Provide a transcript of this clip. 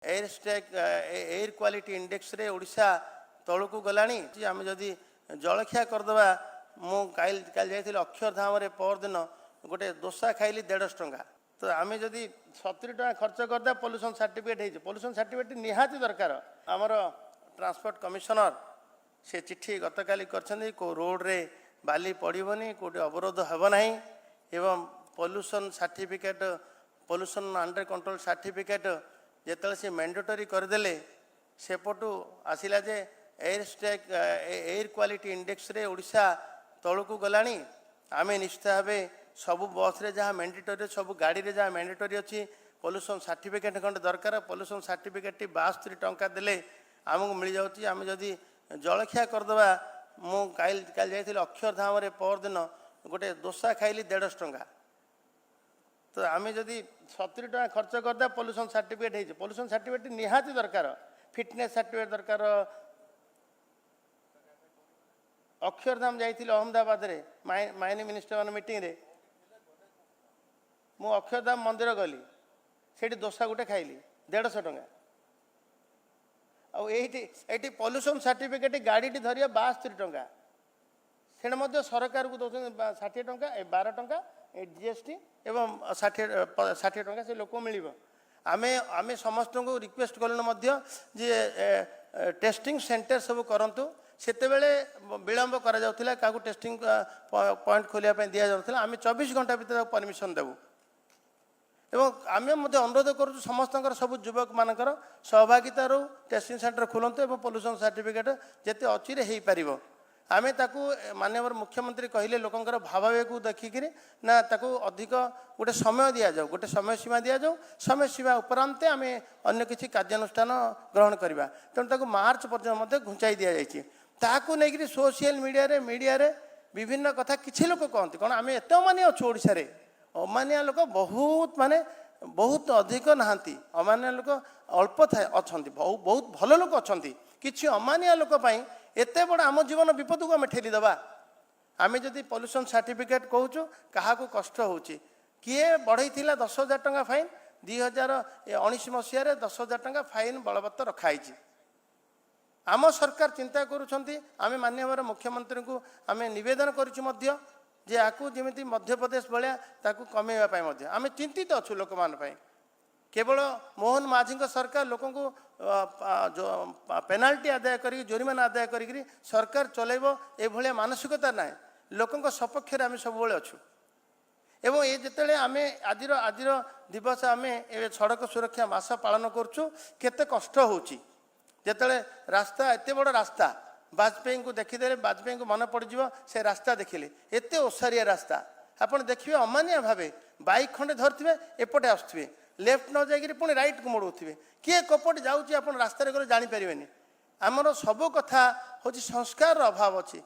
Air strike air quality index रे ओडिशा तलू गलानी आम जदि जलखिया करदे मु काल जाइए अक्षरधाम परदिन गोटे दोसा खाइली 150 टंका तो आम जदि 70 टंका खर्च करदे पॉल्यूशन सर्टिफिकेट पॉल्यूशन सर्टिफिकेट निहाती दरकार आमर ट्रांसपोर्ट कमिशनर से चिट्ठी गतकाली करछन्ती को रोड रे बाली पड़बनी कोटे अवरोध हेब नहीं एवं pollution certificate pollution under control certificate जिते से मैंडेटरी करदे सेपटू आसला जे air strike air quality index रे ओडिशा तलू गलानी आम निश्चित भाव सबू बस रे जहाँ मैंडेटरी सबू गाड़ी रे जहाँ मैंडेटरी अच्छी पॉल्यूशन सर्टिफिकेट खंडे दरकार पॉल्यूशन सर्टिफिकेट 62 टंका देले आमको मिल जाऊँगी आम जदि जलखिया करदे मु काल जाइए अक्षरधाम परदिन गोटे दोसा खाइली 150 टंका तो आम जदि 70 टंका खर्च करदे पॉल्यूशन सर्टिफिकेट पॉल्यूशन सर्टिफिकेट निहाती दरकार फिटनेस सर्टिफिकेट दरकार अक्षरधाम जाइए अहमदाबाद रे माइनिंग मिनिस्टर मीटिंग रे मु अक्षरधाम मंदिर गली से दोसा गोटे खाइली 150 टंका आईटी पॉल्यूशन सर्टिफिकेट गाड़ी धरिया 62 टंका से सरकार को दौरान 60 टंका 12 टंका जीएसटी एवं 60 टंका से लोक मिल आमे आमे समस्त को रिक्वेस्ट कलु जे टेस्टिंग सेंटर सब करंतु सेतेबेले विलंब करा जाउथिला काकू टेस्टिंग पॉइंट खोलिया पे दिया जाउथिला आमे 24 घंटा भीतर परमिशन देबू एवं आमे मध्य अनुरोध करूँ समस्त सब युवक मानकर सहभागिता रो टेस्टिंग सेंटर खोलते और पॉल्यूशन सर्टिफिकेट जिते अचिरे हो पार आम ताकू माननीय मुख्यमंत्री कहले लोकंर भावावेग को देखिकी ना ताकू अधिक गोटे समय दि जाऊ गोटे समय सीमा दि जाऊ समय सीमा उपरांत आम अन्य किसी कार्यानुष्ठान ग्रहण करवा तेणु ताकू मार्च पर्यंत घुंचाई दि जाइए ताकू नहीं सोशल मीडिया रे विभिन्न कथा किसी लोक कहते कौन आम एत मानी अच्छु ओडिशा रे अमानिया लोक बहुत माने बहुत अधिक नहांती अमानिया लोक अल्प था अच्छा बहुत भल लोक अच्छा किसी अमानिया लोक एते बड़ आम जीवन विपद को आम ठेलीदबा आम जदि पॉल्यूशन सर्टिफिकेट कहूँ क्या कष्ट हो किए बढ़ई 10,000 टंका फाइन 2019 मसीह 10,000 टंका फाइन बलवत्तर रखाई आम सरकार चिंता करुँच आम माननीय मुख्यमंत्री को आम नवेदन करूँ जे आपको जमी मध्यप्रदेश भाया ताकू कमेवाई आम चिंतित अच्छु लोक मान केवल मोहन माझी सरकार लोक जो पेनाल्टी आदाय कर जोरिमाना आदाय कर सरकार चलेब ये मानसिकता ना लोक सपक्ष आम सब अच्छु एवं ये जिते आम आज दिवस आम सड़क सुरक्षा मास पालन करुँ केते कष्ट होते रास्ता एत बड़ रास्ता वाजपेयी को देखीदे वाजपेयी को मन पड़ से रास्ता देखिले एत ओसारिया रास्ता आपड़ देखिए अमानिया भाव बाइक खंडे धरते एपटे आसुवे लेफ्ट न जाकि पुणी राइट को मोड़ुवे किए कपट जाऊँगी आप रास्तार गले जापरें आमर सब कथा हूँ संस्कार अभाव अच्छी।